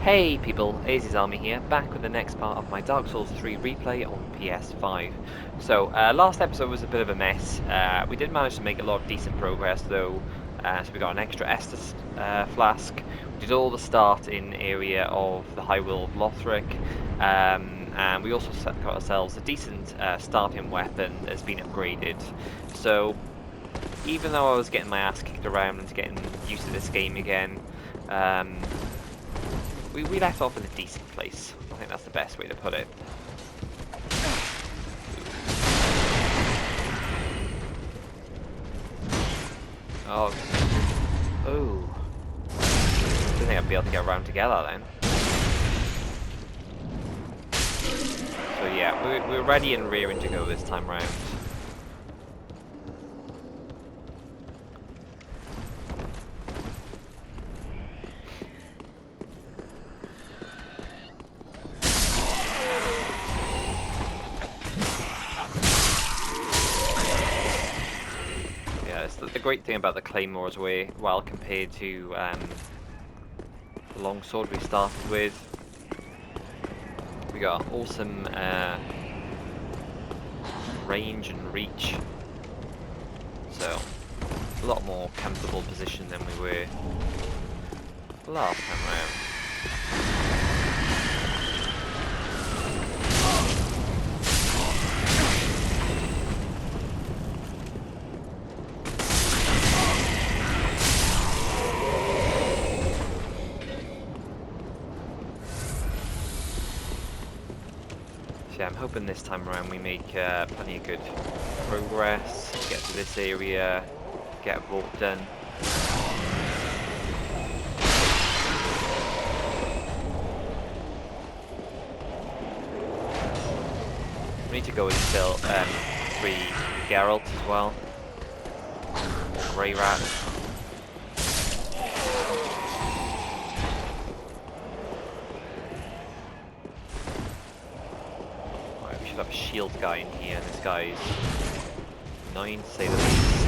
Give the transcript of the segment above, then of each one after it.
Hey people, Azzy's Army here, back with the next part of my Dark Souls 3 replay on PS5. So, last episode was a bit of a mess. We did manage to make a lot of decent progress though, so we got an extra Estus flask. We did all the start in area of the High Will of Lothric, and we also got ourselves a decent starting weapon that's been upgraded. So, even though I was getting my ass kicked around and getting used to this game again, we left off in a decent place. I think that's the best way to put it. Oh. Oh. I don't think I'd be able to get around together then. So yeah, we're ready and rearing to go this time round. The great thing about the Claymore is while compared to the longsword we started with, we got awesome range and reach, so a lot more comfortable position than we were last time round. Yeah, I'm hoping this time around we make plenty of good progress, get to this area, get a vault done. We need to go and kill free Geralt as well, or Greirat. Have a shield guy in here, and this guy's 9 to say the least.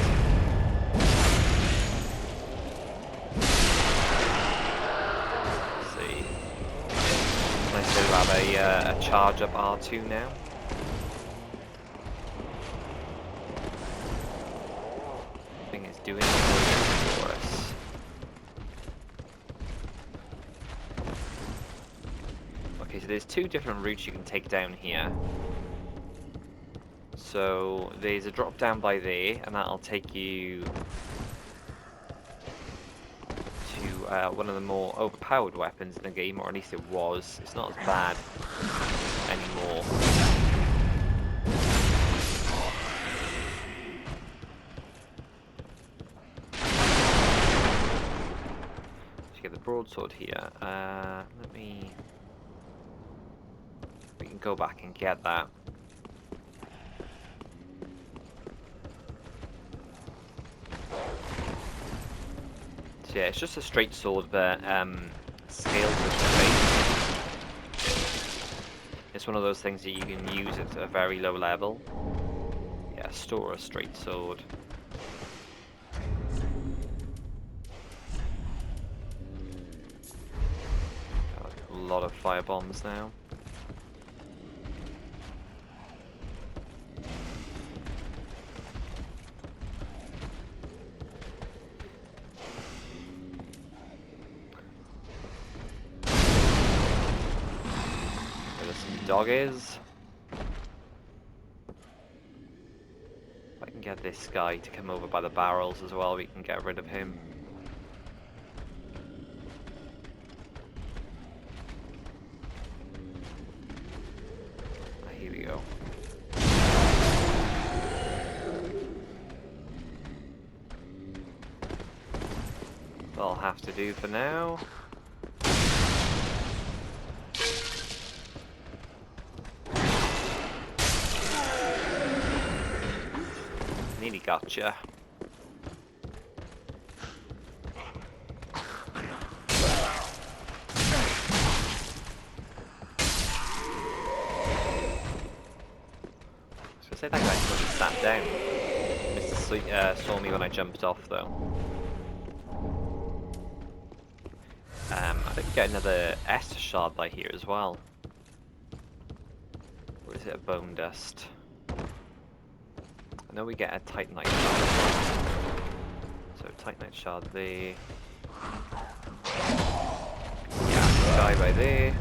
Let's see. Nice to have a charge up R2 now. I think it's doing for us. Okay, so there's 2 different routes you can take down here. So there's a drop down by there, and that'll take you to one of the more overpowered weapons in the game, or at least it was. It's not as bad anymore. Let's get the broadsword here. We can go back and get that. So yeah, it's just a straight sword, but scaled with the face. It's one of those things that you can use at a very low level. Yeah, store a straight sword. Got a lot of fire bombs now. Doggies. If I can get this guy to come over by the barrels as well, we can get rid of him. Here we go. That'll have to do for now. Nearly gotcha. I was gonna say that guy suddenly sat down. Mr. Saw me when I jumped off though. I think get another Esther shard by here as well. Or is it a bone dust? I know we get a Titanite shard. So Titanite shard there. Yeah, guy by there.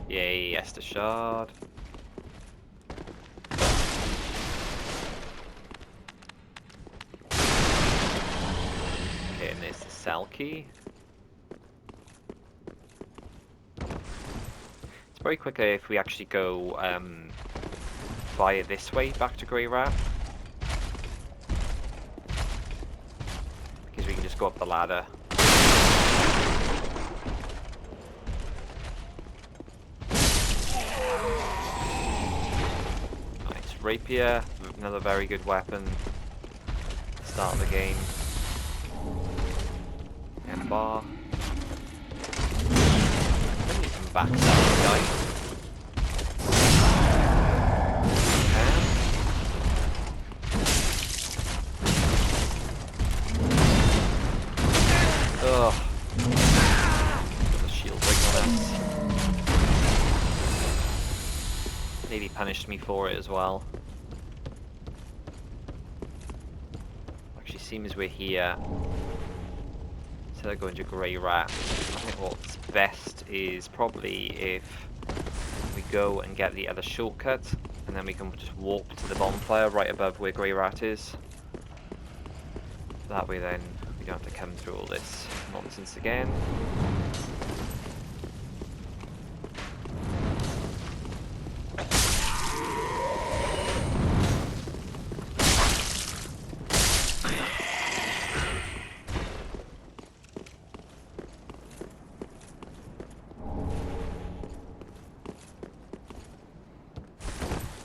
Yay, Esther shard. Okay, and there's the cell key. It's very quicker if we actually go via this way back to Greirat. Because we can just go up the ladder. Nice rapier, another very good weapon. Start of the game. And bar. Then you can backstab the guy. Ugh. Got a shield break on us. Nearly punished me for it as well. Actually, seems we're here. Instead of going to Greirat, I think what's best is probably if we go and get the other shortcut, and then we can just walk to the bonfire right above where Greirat is. That way then we don't have to come through all this nonsense again.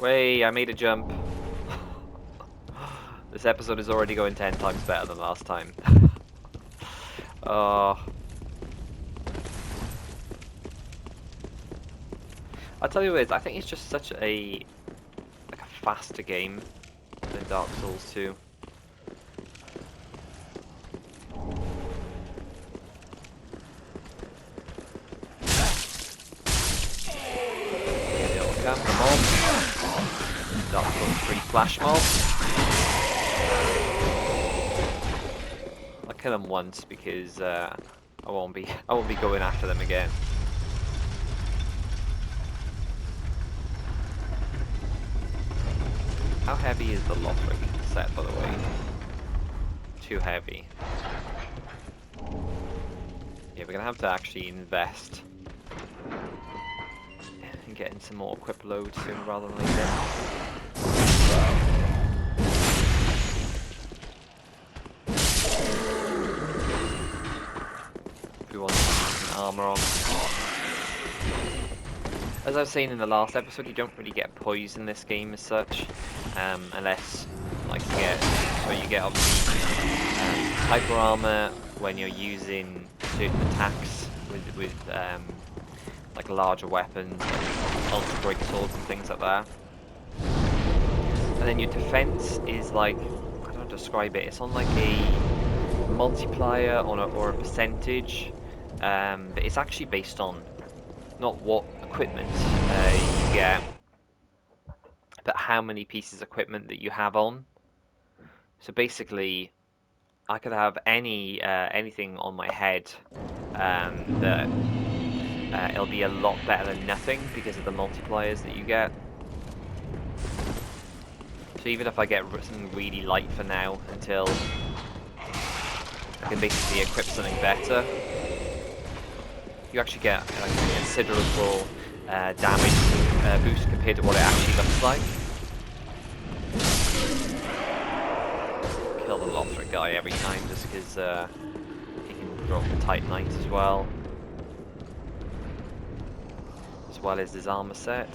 Way, I made a jump. This episode is already going 10 times better than last time. I'll tell you what, I think it's just such a faster game than Dark Souls 2. The mob. Dark Souls 3 flash mob. I'll kill them once because I won't be going after them again. How heavy is the Lothric set, by the way? Too heavy. Yeah, we're gonna have to actually invest and get into more equip load sooner rather than later. If we want some armor on. As I was saying in the last episode, you don't really get poise in this game as such, unless like you get obviously hyper armor when you're using certain attacks with like larger weapons, like ultra break swords and things like that. And then your defense is like, I don't describe it. It's on like a multiplier or a percentage, but it's actually based on not what equipment you get, but how many pieces of equipment that you have on. So basically, I could have anything on my head that it'll be a lot better than nothing because of the multipliers that you get. So even if I get something really light for now until I can basically equip something better, you actually get like, a considerable damage boost compared to what it actually looks like. Kill the Lothric guy every time just because he can drop the Titanite as well as his armor set.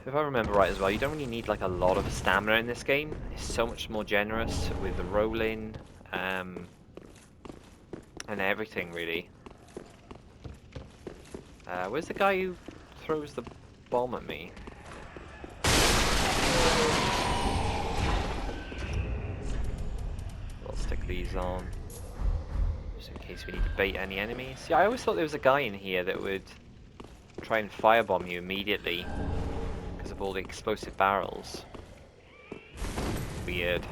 If I remember right as well, you don't really need like a lot of stamina in this game. It's so much more generous with the rolling and everything really. Where's the guy who throws the bomb at me? I'll stick these on, just in case we need to bait any enemies. Yeah, I always thought there was a guy in here that would try and firebomb you immediately because of all the explosive barrels. Weird.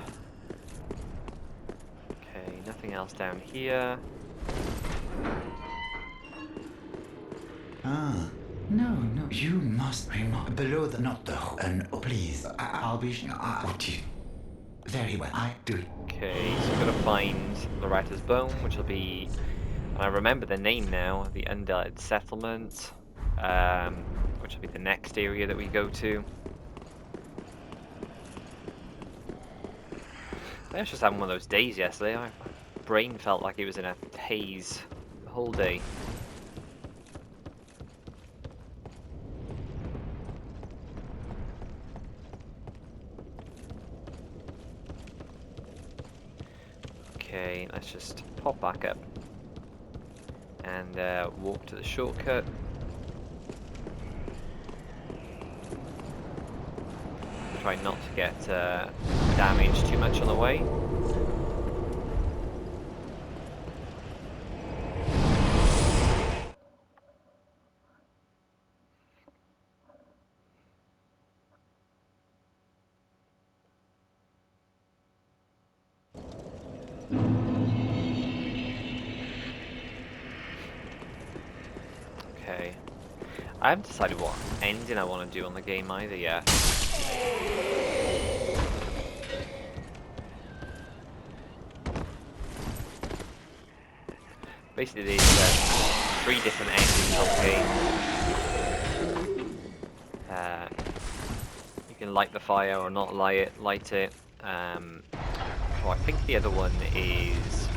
Okay, nothing else down here. Ah, no, you must remark below the not the and please, I'll be very well. I do. Okay, so we've got to find Loretta's bone, which will be, and I remember the name now, the Undead Settlement, which will be the next area that we go to. I was just having one of those days yesterday. My brain felt like it was in a haze the whole day. Okay, let's just pop back up and walk to the shortcut. Try not to get damaged too much on the way. Okay. I haven't decided what ending I want to do on the game either yet. Basically, there's 3 different endings on the game. You can light the fire or not light it. So I think the other one is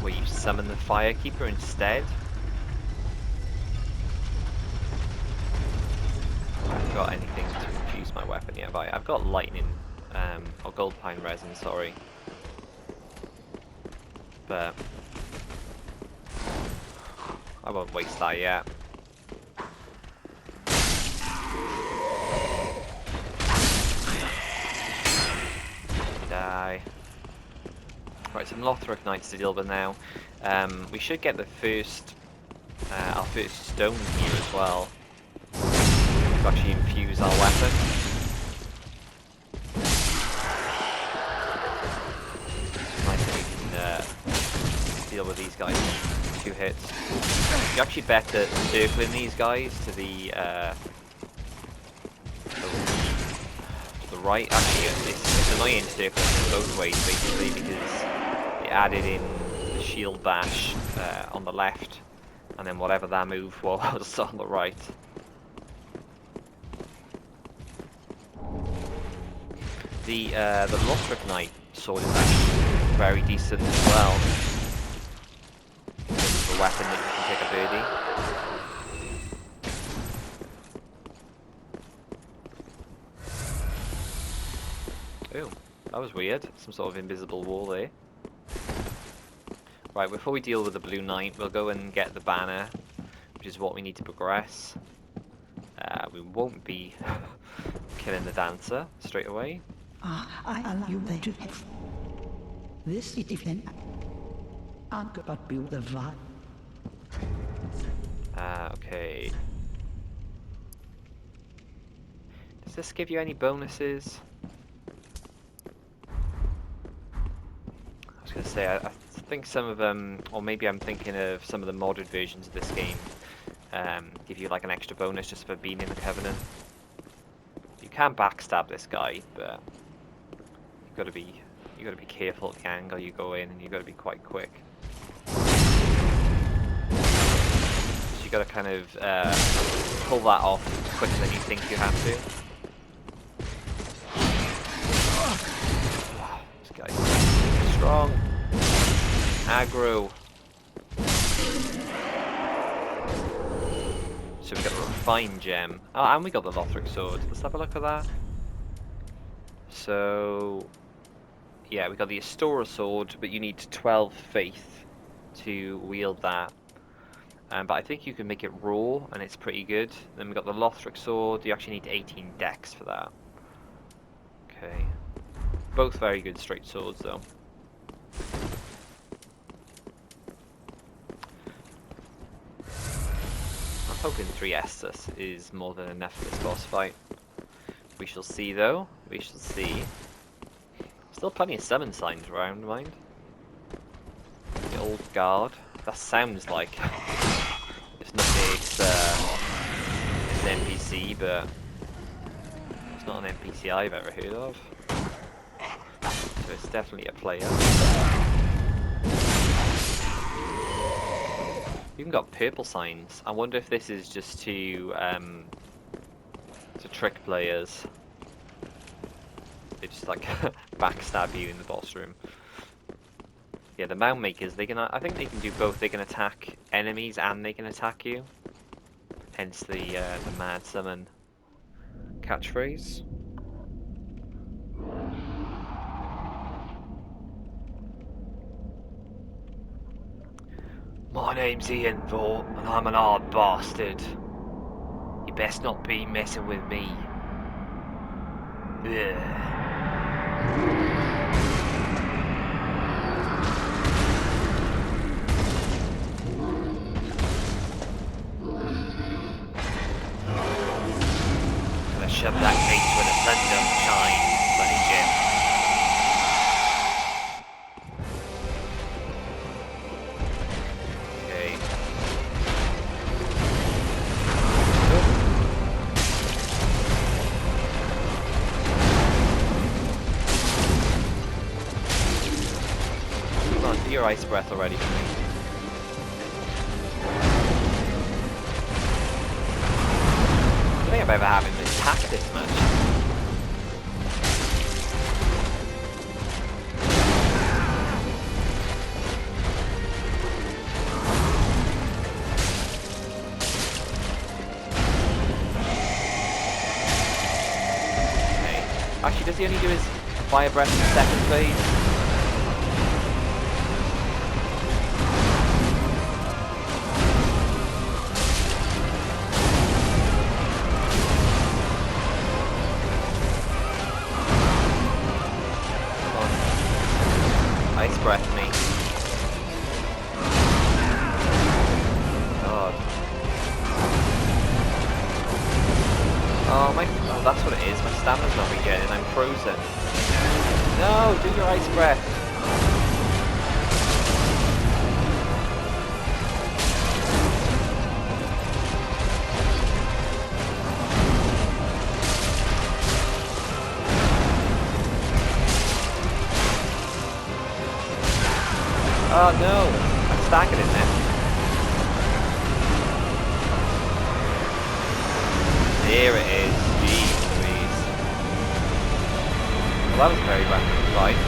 where you summon the Firekeeper instead. I haven't got anything to infuse my weapon yet, but I've got lightning, or gold pine resin, sorry. But I won't waste that yet. Die. Right, some Lothric Knights to deal with now. We should get the first, our first stone here as well, to actually infuse our weapon. It's nice that we can deal with these guys in 2 hits. You're actually better circling these guys to the right. Actually, it's annoying circling both ways basically because it added in the shield bash on the left, and then whatever that move was on the right. The Lothric Knight sword is actually very decent as well. It's a weapon that you can take a birdie. Ooh, that was weird. Some sort of invisible wall there. Right, before we deal with the Blue Knight, we'll go and get the banner, which is what we need to progress. We won't be killing the dancer straight away. I allow you to have this event. I'm going to build the vibe. Okay. Does this give you any bonuses? I was going to say, I think some of them, or maybe I'm thinking of some of the modded versions of this game, give you like an extra bonus just for being in the Covenant. You can backstab this guy, but you gotta be careful at the angle you go in, and you gotta be quite quick. So you gotta kind of pull that off quicker than you think you have to. This guy's strong. Aggro. So we've got a refined gem. Oh, and we got the Lothric sword. Let's have a look at that. So, yeah, we got the Astora sword, but you need 12 faith to wield that. But I think you can make it raw, and it's pretty good. Then we got the Lothric sword. You actually need 18 dex for that. Okay. Both very good straight swords, though. I'm hoping 3 Estus is more than enough for this boss fight. We shall see, though. We shall see. Still plenty of summon signs around, mind. The old guard. That sounds like it's not it's an NPC, but it's not an NPC I've ever heard of. So it's definitely a player. We've even got purple signs. I wonder if this is just to trick players. They just like backstab you in the boss room. Yeah, the mound makers, they can. I think they can do both. They can attack enemies and they can attack you. Hence the mad summon catchphrase. My name's Ian Vaught, and I'm an hard bastard. You best not be messing with me. Ugh. Shove that case where the sun don't shine, bloody Jim. Okay. Come on, do your ice breath already for me. I don't think I've ever had him attack this much. Okay. Actually, does he only do his fire breath in the second phase? Ice breath me. God. Oh that's what it is. My stamina's not regaining. I'm frozen. No, do your ice breath. Oh no, I'm stacking it now. There it is. Jeez Louise. Well, that was very rapid fight.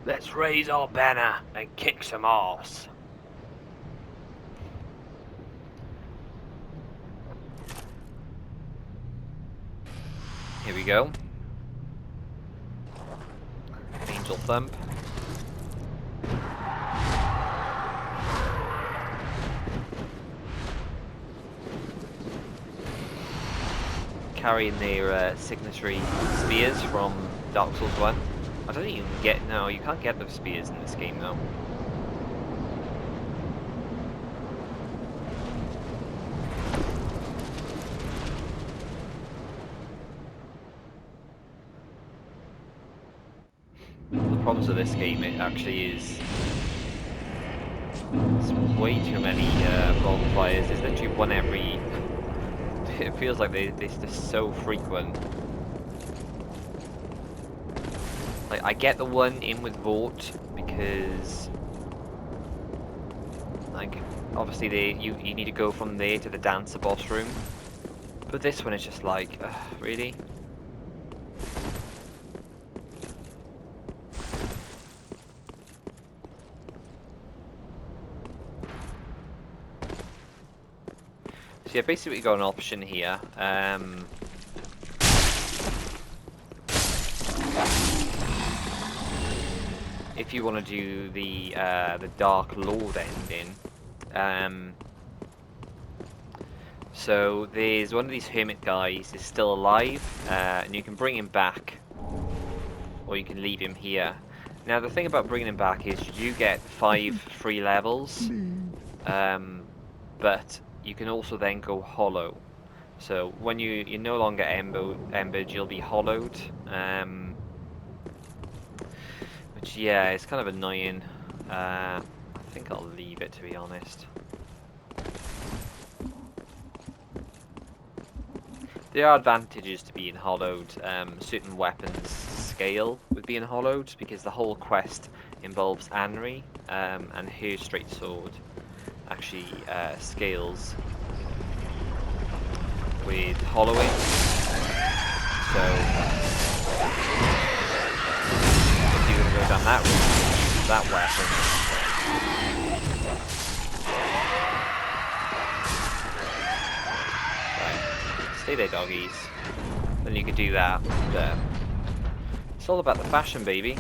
Let's raise our banner and kick some arse. Here we go. Angel Thump. Carrying their signatory spears from Dark Souls 1. I don't think you can get... No, you can't get those spears in this game, though. The problems with this game, it actually is... It's way too many bonfires. There's literally one every... It feels like they're just so frequent. Like, I get the one in with Vought because, like, obviously you need to go from there to the dancer boss room. But this one is just like, really? So yeah, basically we got an option here. If you want to do the Dark Lord ending, so there's one of these hermit guys is still alive, and you can bring him back, or you can leave him here. Now the thing about bringing him back is you get 5 free levels, but you can also then go hollow. So when you're no longer embered, you'll be hollowed. Which, yeah, it's kind of annoying. I think I'll leave it, to be honest. There are advantages to being hollowed. Certain weapons scale with being hollowed because the whole quest involves Anri, and her straight sword actually scales with hollowing. So if you're going to go down that route, that weapon. Right, stay there, doggies. Then you could do that. There. It's all about the fashion, baby.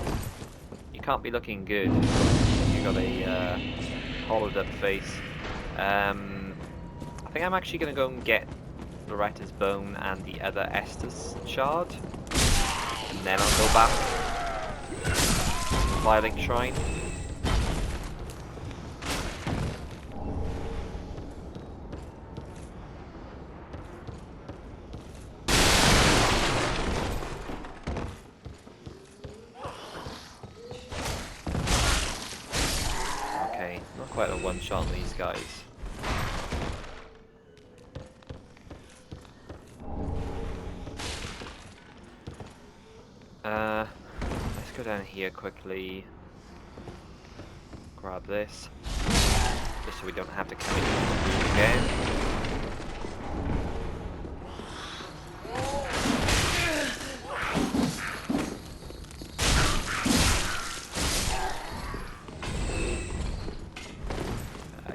You can't be looking good. You got a hollowed up face. I think I'm actually going to go and get Loretta's bone and the other Estus shard, and then I'll go back to the Violent Shrine. Okay, not quite a one shot on these guys. Let's go down here quickly. Grab this, just so we don't have to come in again.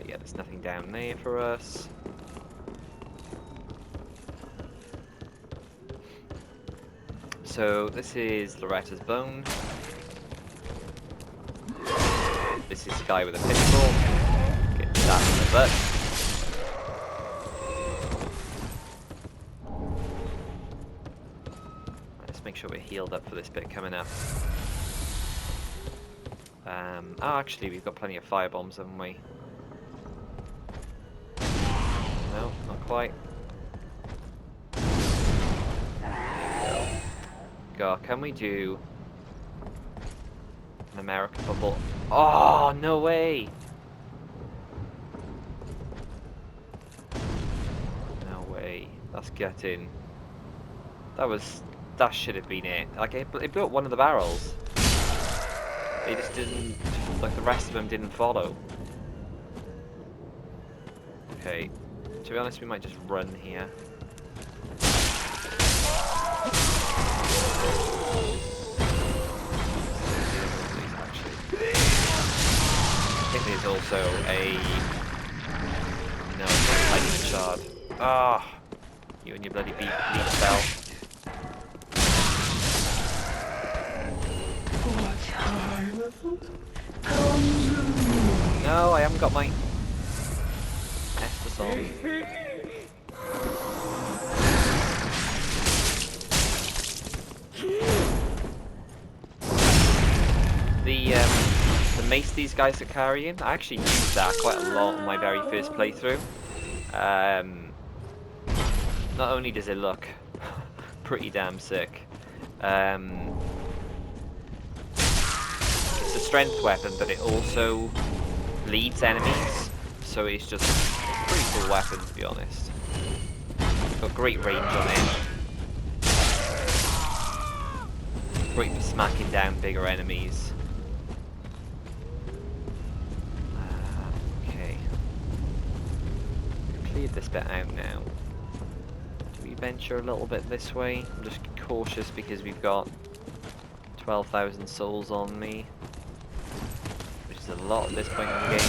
Yeah, there's nothing down there for us. So this is Loretta's bone. This is the guy with a pistol. Get that in the butt. Let's make sure we're healed up for this bit coming up. Oh, actually, we've got plenty of firebombs, haven't we? No, not quite. God, can we do an American bubble? Oh, no way! No way. That's gutting. That should have been it. Like, it blew up one of the barrels. They just didn't, like, the rest of them didn't follow. Okay. To be honest, we might just run here. I think there's also a... No, it's not a lightning shard. Ah! You and your bloody lead spell. No, I haven't got my Estus on. The mace these guys are carrying, I actually used that quite a lot on my very first playthrough. Not only does it look pretty damn sick, it's a strength weapon, but it also bleeds enemies, so it's just a pretty cool weapon, to be honest. Got great range on it. great for smacking down bigger enemies. Okay. We've cleared this bit out now. Do we venture a little bit this way? I'm just cautious because we've got 12,000 souls on me, which is a lot at this point in the game.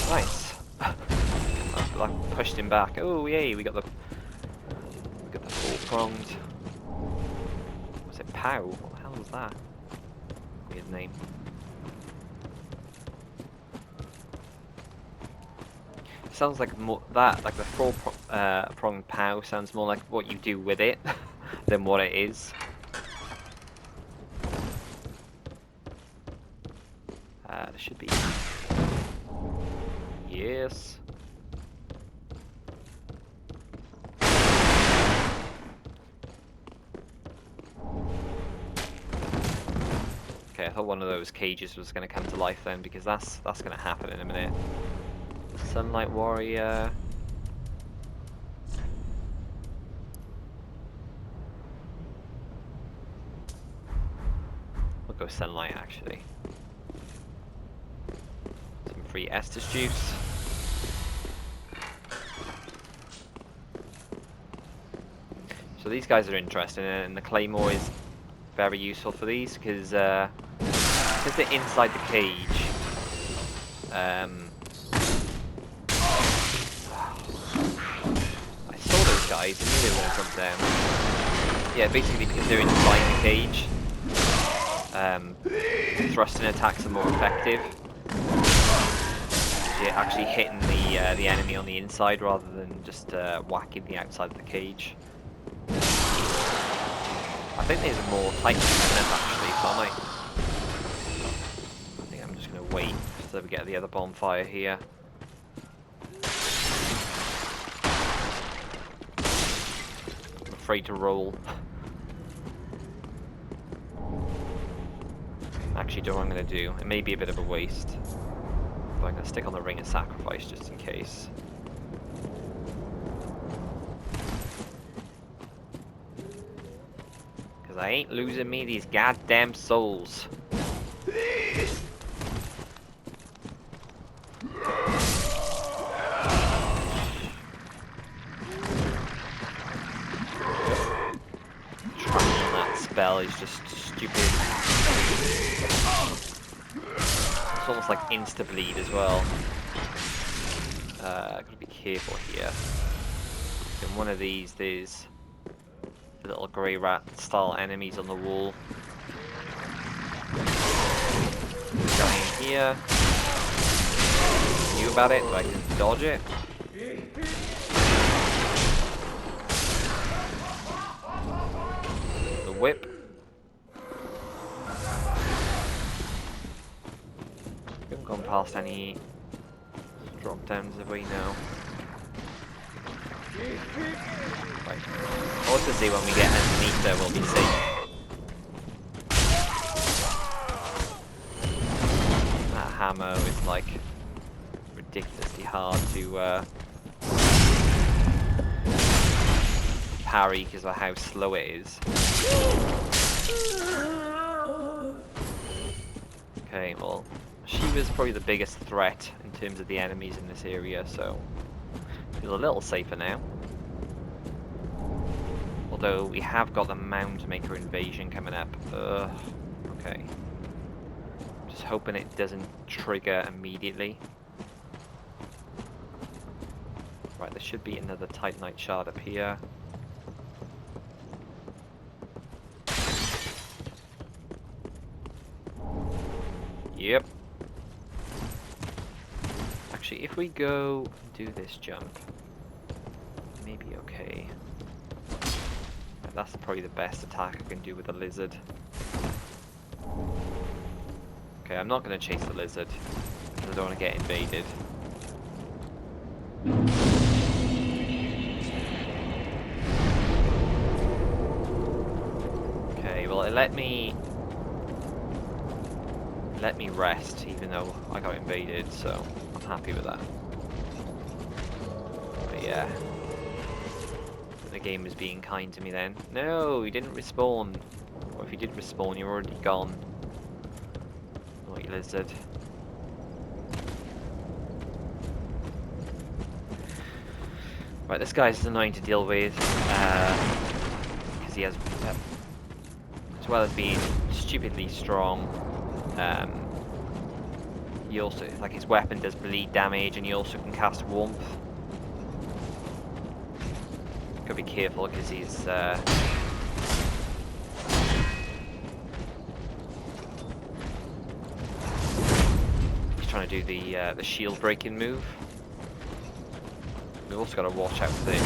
Nice. I pushed him back. Oh yay, we got the four-pronged. Was it Pow? What the hell was that? Weird name. Sounds like more like the four-pronged Pow sounds more like what you do with it than what it is. There should be. Yes. Okay, I thought one of those cages was going to come to life then, because that's going to happen in a minute. Sunlight Warrior. We'll go Sunlight actually. Some free Estus juice. So these guys are interesting, and the Claymore is very useful for these because they're inside the cage. I saw those guys, I knew they were going to jump down. Yeah, basically because they're inside the cage, thrusting attacks are more effective. You're actually hitting the enemy on the inside rather than just whacking the outside of the cage. I think there's more Titans coming up actually, so I think I'm just going to wait until we get the other bonfire here. I'm afraid to roll. Actually, do what I'm going to do. It may be a bit of a waste, but I'm going to stick on the Ring of Sacrifice just in case. I ain't losing me these goddamn souls. Trying on that spell is just stupid. It's almost like insta-bleed as well. Gotta be careful here. In one of these, there's little Greirat style enemies on the wall. Going in here. Knew about it, but I didn't dodge it. The whip. We haven't gone past any drop downs have we now? Right. I'll have to see when we get underneath there what we see. That hammer is like ridiculously hard to parry because of how slow it is. Okay, well, Shiva's probably the biggest threat in terms of the enemies in this area, so feel a little safer now. Although we have got the Mound Maker invasion coming up. Okay. Just hoping it doesn't trigger immediately. Right, there should be another Titanite shard up here. Yep. Actually, if we go and do this jump, maybe okay. That's probably the best attack I can do with the lizard. Okay, I'm not going to chase the lizard because I don't want to get invaded. Okay, well it let me rest even though I got invaded, so I'm happy with that. But yeah. game was being kind to me then. No, you didn't respawn. Or if you did respawn, you're already gone. Naughty lizard. Right, this guy's annoying to deal with. Because he has... as well as being stupidly strong. He also, like, his weapon does bleed damage, and he also can cast warmth. Gotta be careful because he's trying to do the shield breaking move. We've also got to watch out for the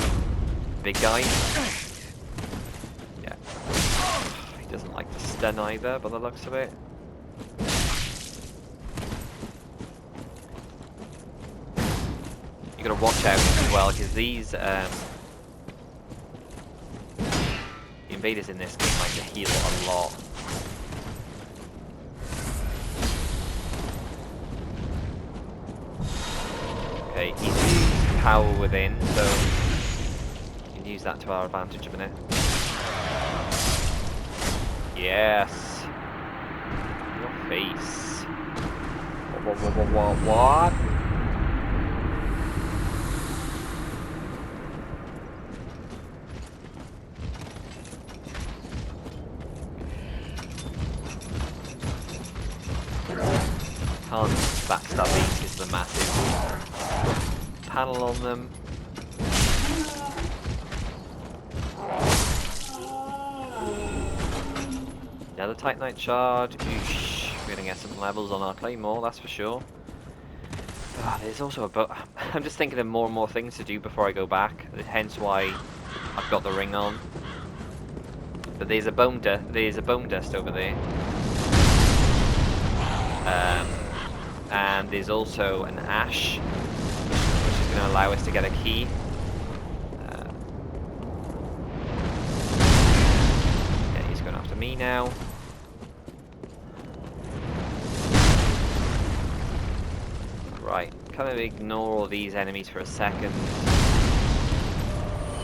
big guy. Yeah, he doesn't like to stun either, by the looks of it. You got to watch out as well because these. Invaders in this game like to heal a lot. Okay, he's used power within, so we can use that to our advantage a minute. Yes! Your face. What? Can't backstab these because of the massive panel on them. Another Titanite shard. Oosh. We're gonna get some levels on our claymore, that's for sure. There's also a boat. I'm just thinking of more and more things to do before I go back. Hence why I've got the ring on. But there's a bone dust over there. And there's also an ash, which is going to allow us to get a key. Yeah, he's going after me now. Right, kind of ignore all these enemies for a second.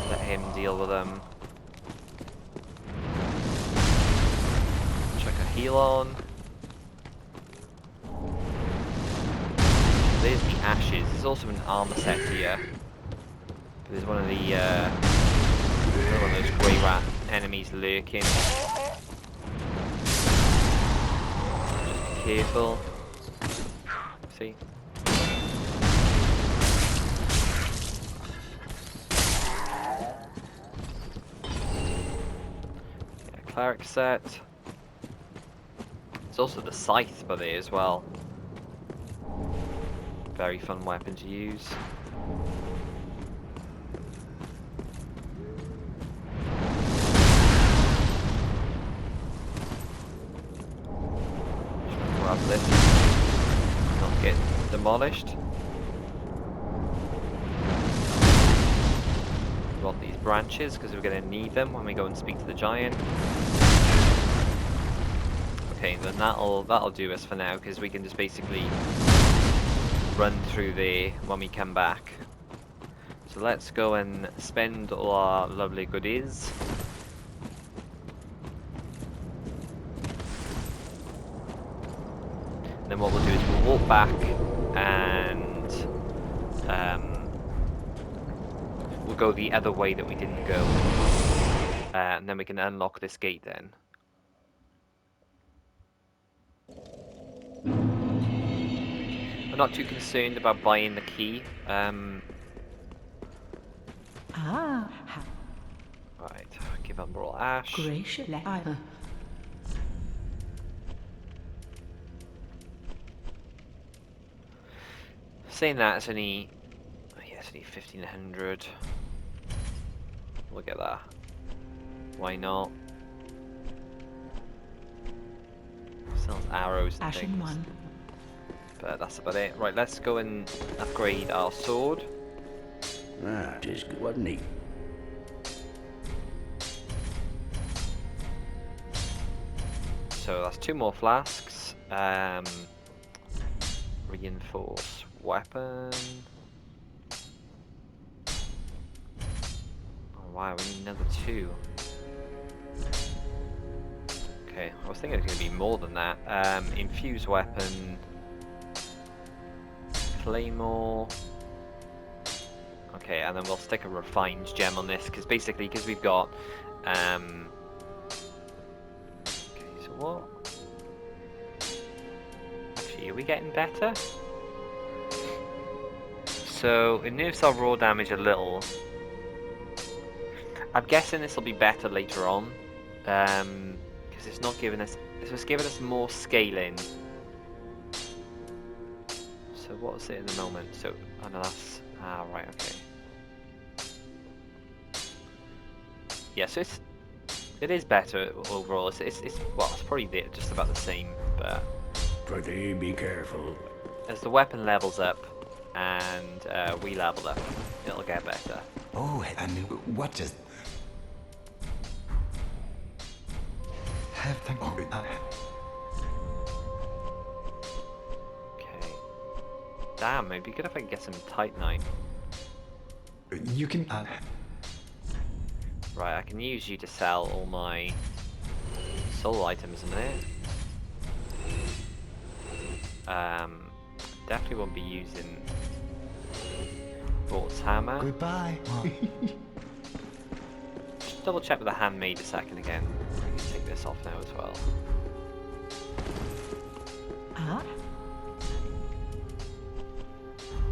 Let him deal with them. Chuck a heal on. There's the ashes. There's also an armor set here. There's one of the those Greirat enemies lurking. Just be careful. See? Yeah, cleric set. There's also the scythe by there as well. Very fun weapon to use. Grab this, not get demolished. We want these branches because we're going to need them when we go and speak to the giant. Okay, then that'll do us for now because we can just basically run through there when we come back. So let's go and spend all our lovely goodies. And then what we'll do is we'll walk back and we'll go the other way that we didn't go. And then we can unlock this gate then. I'm not too concerned about buying the key. Right, give Umbral Ash. Saying that, it's only 1500. Look at that. Why not? Sells arrows and things. But that's about it. Right, let's go and upgrade our sword. Ah, just good, wasn't he? So that's 2 more flasks. Reinforce weapon. Oh, why wow, we need another 2. Okay, I was thinking it was going to be more than that. Infused weapon, claymore. Okay, and then we'll stick a refined gem on this because basically, because we've got. Okay, so what? Actually, are we getting better? So it nerfs our raw damage a little. I'm guessing this will be better later on, because it's not giving us. It's giving us more scaling. So what's it at the moment? So, oh no, that's right, okay. Yeah, so it is better overall. It's well, it's probably just about the same, but Pretty be careful. as the weapon levels up and we level up, it'll get better. Oh, and what just... Have thank you. Okay. Damn, it'd be good if I could get some Titanite. You can... Right, I can use you to sell all my soul items in there. Definitely won't be using Broad's hammer. Goodbye. Just double check with the handmaid a second again. I can take this off now as well. Ah,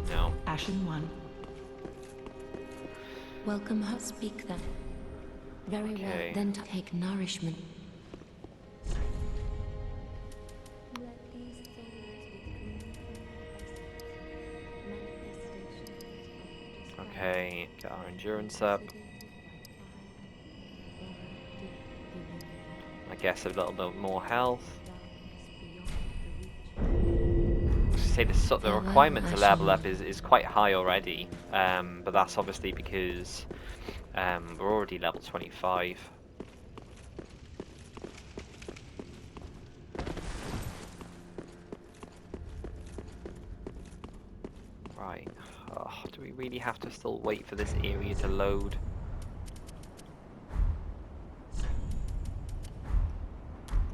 No. Ashen One. Welcome home. Speak then. Very Okay. well. Then take nourishment. Okay, get our endurance up. I guess a little bit more health. Say the requirement to level up is quite high already, but that's obviously because we're already level 25. Right, do we really have to still wait for this area to load?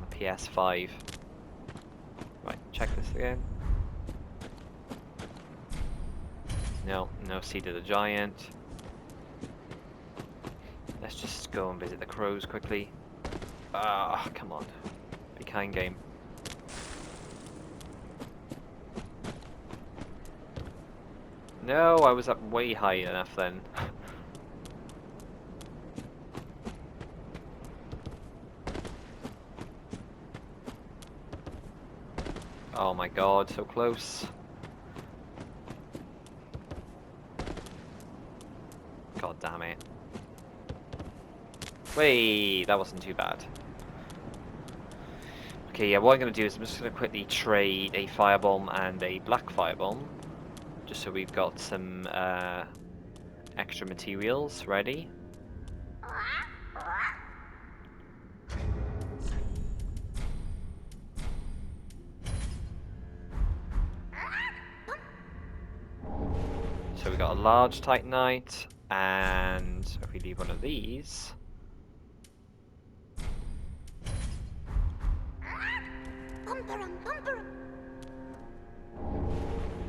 The PS5. Right, check this again. No, no Seed of the Giant. Let's just go and visit the crows quickly. Ah, come on. Be kind, game. No, I was up way high enough then. Oh my god, so close. God damn it. Wait, that wasn't too bad. Okay, yeah, what I'm going to do is I'm just going to quickly trade a firebomb and a black firebomb. Just so we've got some extra materials ready. So we got a large Titanite, and if we leave one of these,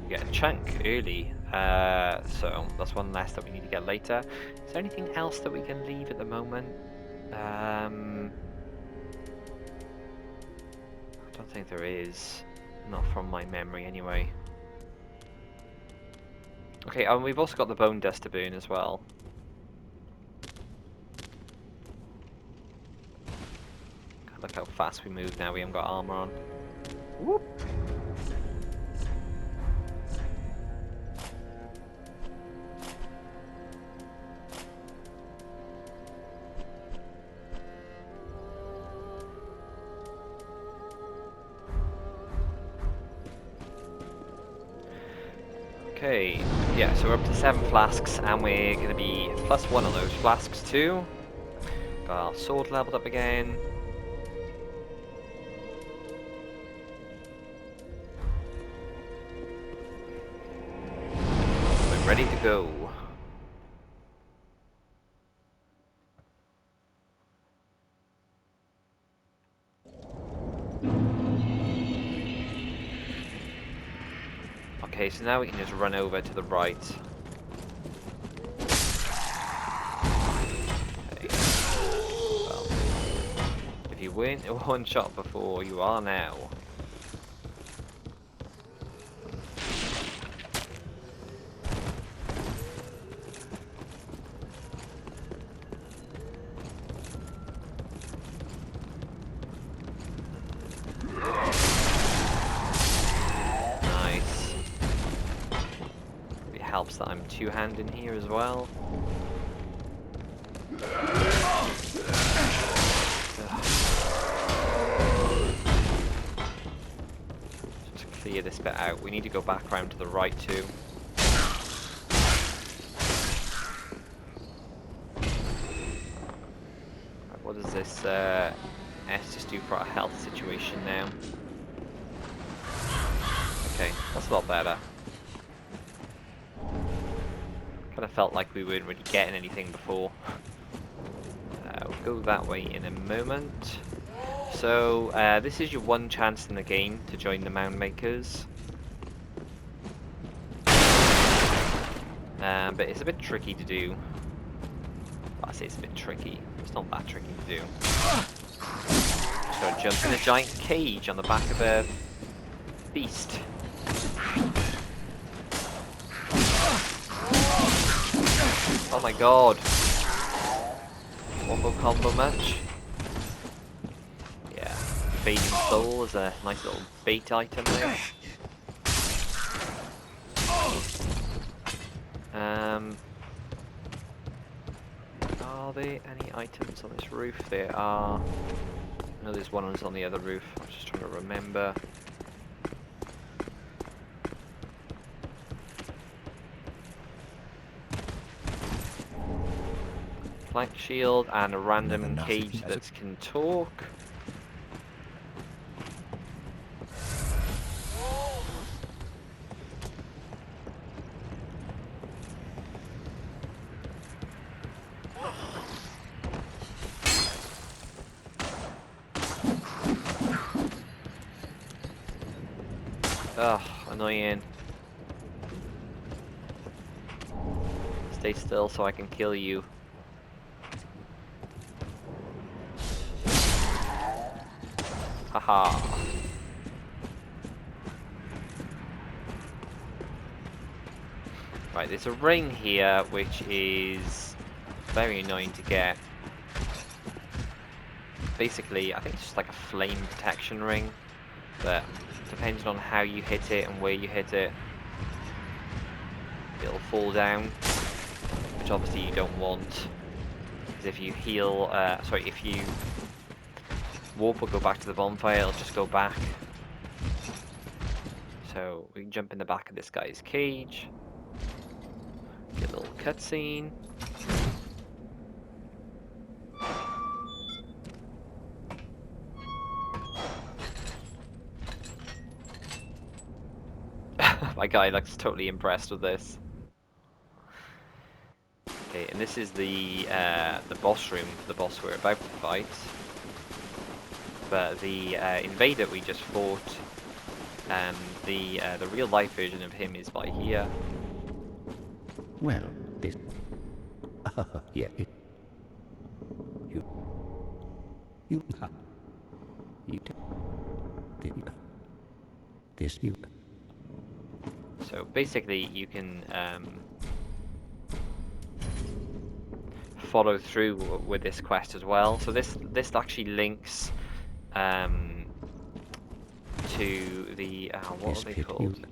we get a chunk early. So that's one less that we need to get later. Is there anything else that we can leave at the moment? I don't think there is. Not from my memory, anyway. Okay, and we've also got the bone dust to burn as well. Look how fast we move now, we haven't got armor on. Whoop. Okay, yeah, so we're up to 7 flasks, and we're going to be +1 on those flasks too. Got our sword leveled up again. We're ready to go. Okay, so now we can just run over to the right. Okay. Well, if you weren't a one shot before, you are now. Nice. It helps that I'm two-handed here as well. Just to clear this bit out, we need to go back around to the right too. Right, what does this S just do for our health situation now? Okay, that's a lot better. Kind of felt like we weren't really getting anything before. We'll go that way in a moment. So, this is your one chance in the game to join the Mound Makers. But it's a bit tricky to do. I say it's a bit tricky. It's not that tricky to do. Just gotta jump in a giant cage on the back of a beast. Oh my god. Wombo combo match. Yeah. Fading Soul is a nice little bait item there. Are there any items on this roof? There are. No, there's one on the other roof. I was just trying to remember. Flank shield and a random cage that can talk. Ugh, annoying. Stay still so I can kill you. Haha. Right, there's a ring here which is very annoying to get. Basically, I think it's just like a flame protection ring, but depending on how you hit it and where you hit it, it'll fall down, which obviously you don't want, because if you heal, if you warp or go back to the bonfire, it'll just go back. So we can jump in the back of this guy's cage, get a little cutscene. My guy looks totally impressed with this. Okay, and this is the boss room for the boss we're about to fight. But the invader we just fought, the real life version of him is by here. Well, this... yeah, this you... So basically you can follow through with this quest as well. So this actually links to the what are they called?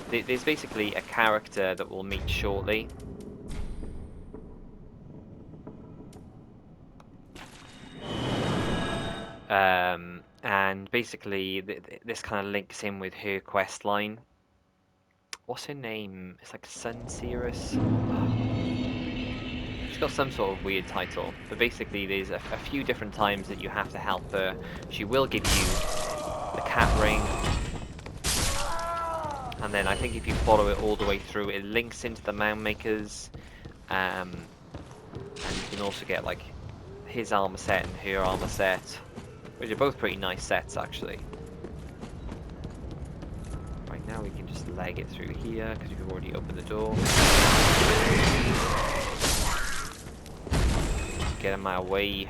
There's basically a character that we'll meet shortly. And basically this kind of links in with her quest line. What's her name? It's like Sun Cirrus. She's got some sort of weird title, but basically there's a few different times that you have to help her. She will give you the cat ring, and then I think if you follow it all the way through, it links into the Mound Makers, and you can also get like his armor set and her armor set, which are both pretty nice sets actually. Right, now we can just leg it through here because we've already opened the door. Get in my way.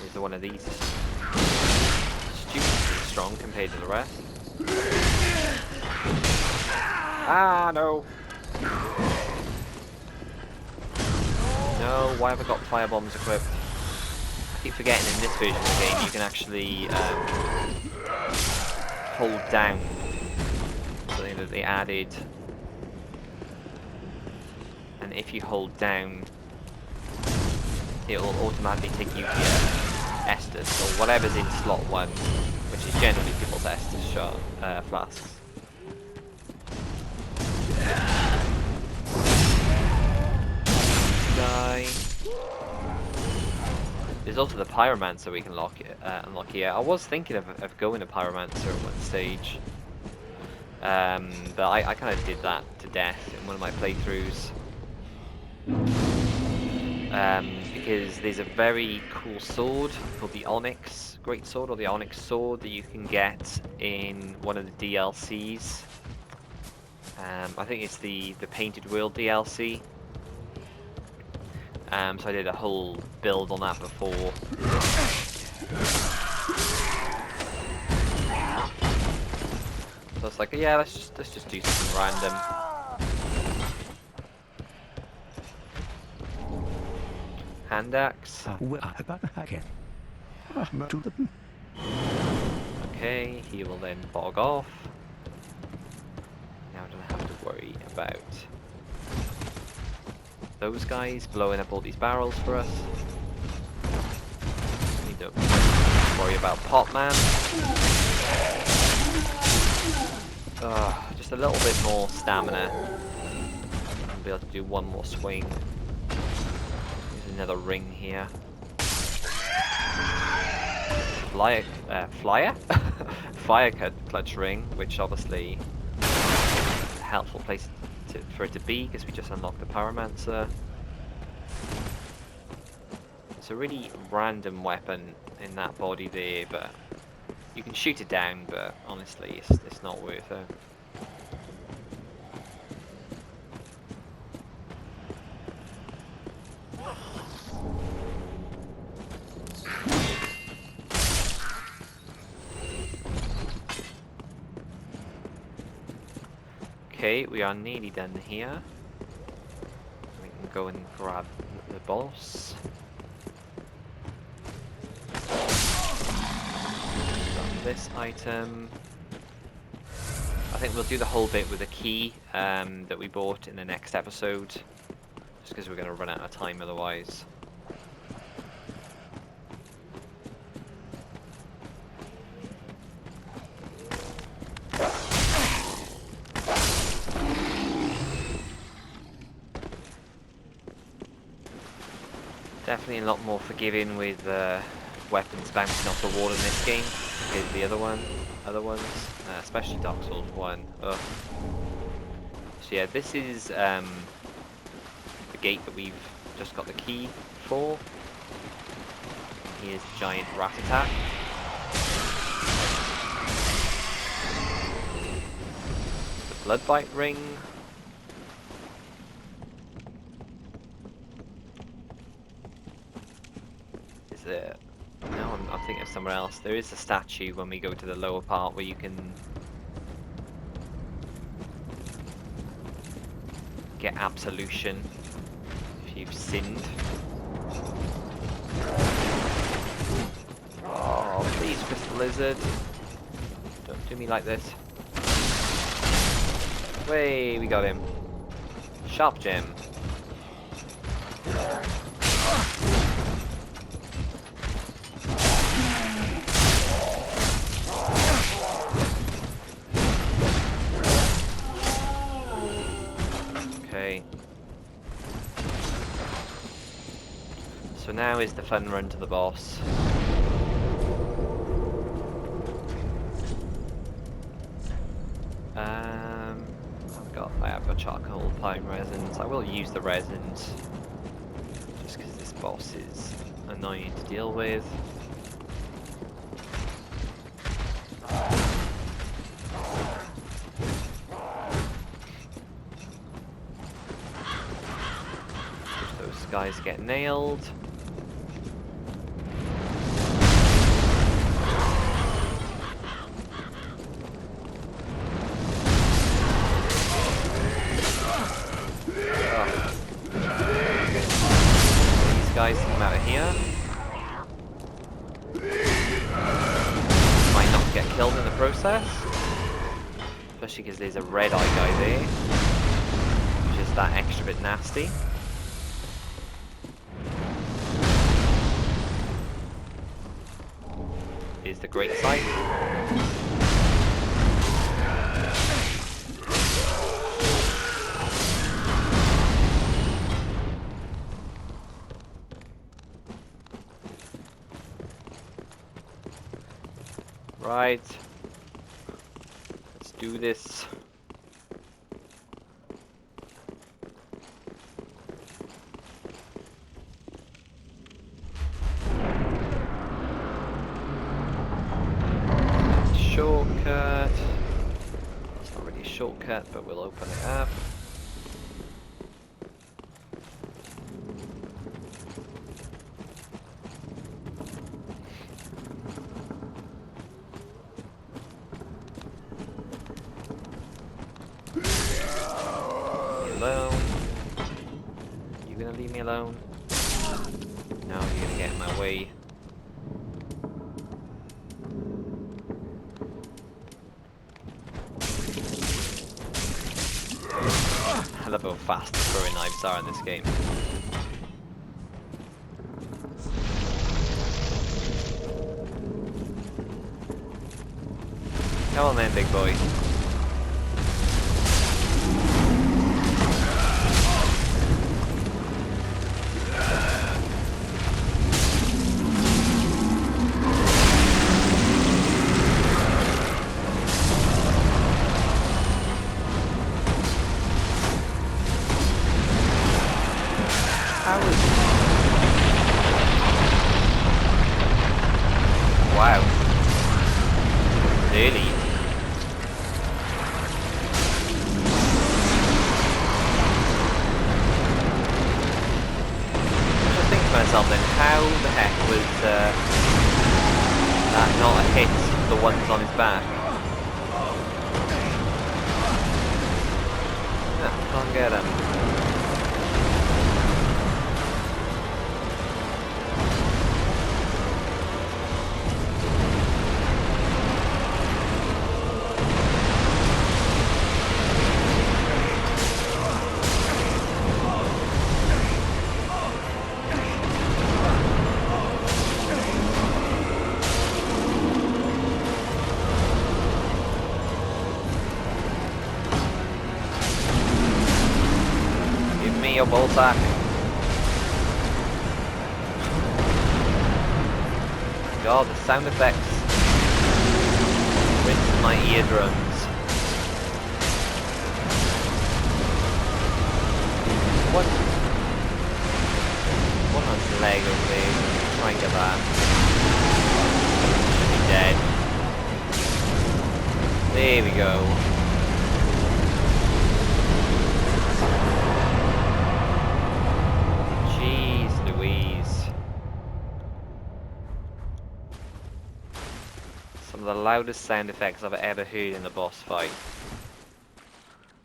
Is there one of these? Stupidly strong compared to the rest. Ah, no! No, why have I got fire bombs equipped? I keep forgetting in this version of the game you can actually hold down. Something that they added. And if you hold down, it will automatically take you to your Estus, or whatever's in slot 1, which is generally people's Estus shot, flasks. Die. There's also the Pyromancer we can unlock here. I was thinking of going to Pyromancer at one stage. But I kind of did that to death in one of my playthroughs. Because there's a very cool sword called the Onyx Great Sword, or the Onyx Sword, that you can get in one of the DLCs. I think it's the Painted World DLC. So I did a whole build on that before. So it's like, yeah, let's just do something random. Hand axe. Okay, he will then bog off. Now I don't have to worry about those guys blowing up all these barrels for us. Need to worry about Potman. Just a little bit more stamina. I'll be able to do one more swing. There's another ring here. Fire clutch ring, which obviously is a helpful place for it to be, because we just unlocked the Pyromancer. It's a really random weapon in that body there, but you can shoot it down, but honestly it's not worth it. Okay, we are nearly done here. We can go and grab the boss. Grab this item. I think we'll do the whole bit with a key that we bought in the next episode. Just because we're going to run out of time otherwise. Definitely a lot more forgiving with weapons bouncing off the wall in this game compared to the other ones, especially Dark Souls 1. Ugh. So yeah, this is the gate that we've just got the key for. Here's the giant rat attack. The blood bite ring. No, I'm thinking of somewhere else. There is a statue when we go to the lower part where you can get absolution if you've sinned. Oh, please, Crystal Lizard. Don't do me like this. Way, we got him. Sharp gem. So now is the fun run to the boss. I have got charcoal pine resins. I will use the resins just because this boss is annoying to deal with. guys get nailed. These guys come out of here. Might not get killed in the process. Especially because there's a red eye guy there. Which is that extra bit nasty. Is the great sight. Right. Let's do this. Shortcut. It's not really a shortcut, but we'll open it up. Alone. You gonna leave me alone? No, you're gonna get in my way. I love how fast the throwing knives are in this game. Come on then, big boy. Wow. Really? I just think to myself then, how the heck was that not a hit the ones on his back? No, can't get him. Your ball sack. God, the sound effects rinse my eardrums. What? One on his leg over there. Try and get that. Should be dead. There we go. Some of the loudest sound effects I've ever heard in a boss fight.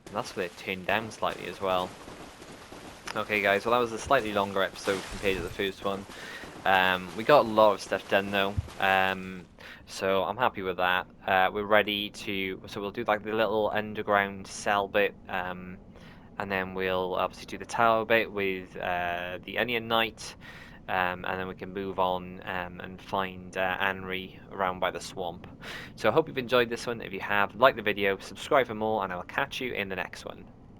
And that's where it turned down slightly as well. Okay guys, well that was a slightly longer episode compared to the first one. We got a lot of stuff done though. So I'm happy with that. We're ready to, so we'll do like the little underground cell bit. And then we'll obviously do the tower bit with the Onion Knight. And then we can move on and find Anri around by the swamp. So I hope you've enjoyed this one. If you have, like the video, subscribe for more, and I will catch you in the next one.